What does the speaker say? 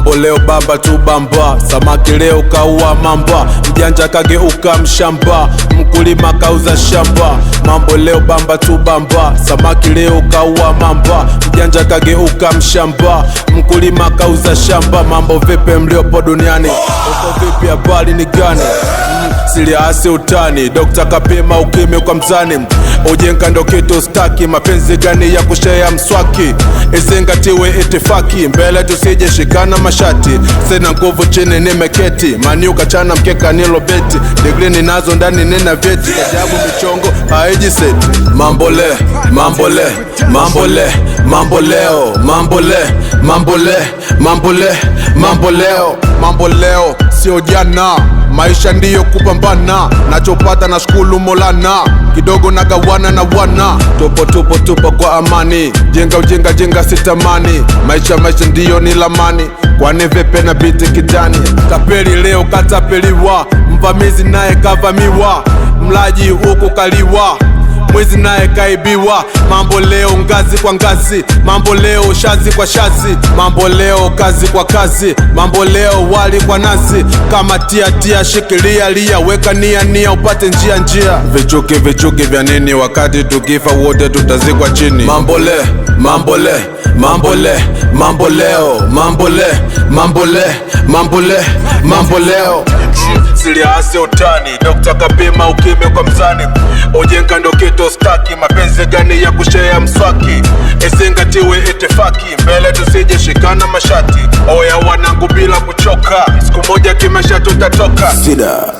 Mambo leo baba tu bamba, samaki leo kaua mamba, mjanja kageuka mshamba, mkulima kauza shamba. Mambo leo bamba tu bamba, samaki leo kaua mamba, mjanja kageuka mshamba, mkulima kauza shamba. Mambo vipi mliopo duniani, uko vipi, habari ni gani? Siliasi utani, dokta kapima ukimwi kwa mzani, ujenga ndo kitu staki, mapenzi gani ya kushea mswaki, izingatiwe itifaki, mbele tusije shikana mashati, sina nguvu chini nimeketi, mani ukachana mkeka nilo beti, degree ninazo ndani nina vyeti, kajabu michongo haijiseti. Mambo le, mambo le, mambo le, mambo leo, mambo le, mambo le, mambo le, mambo leo. Mambo leo sio jana, maisha ndiyo kupambana, nachopata na shukuru Maulana, kidogo na gawana na wana, tupo kwa amani, jenga sitamani, maisha ndiyo ni lamani, kwani vipe na biti kijani. Tapeli leo katapeliwa, mvamizi naye kavamiwa, mlaji huku kaliwa, mwizi naye kaibiwa. Mambo leo ngazi kwa ngazi, mambo leo shazi kwa shazi, mambo leo kazi kwa kazi, mambo leo wali kwa nazi, kama tia shikilia lia, weka nia upate njia. Vichuki vya nini wakati tukifa wote tutazikwa chini. Mambo le, mambo le, mambo le, mambo leo, mambo le, mambo le, mambo le, mambo leo. Siliasi utani, dokta kapima ukimwi kwa mzani, ujenga ndo kitu staki, mapenzi gani ya kushea mswaki, izingatiwe itifaki, mbele tusije shikana mashati, oya wanangu bila kuchoka, siku moja kimesha tutatoka. Sida.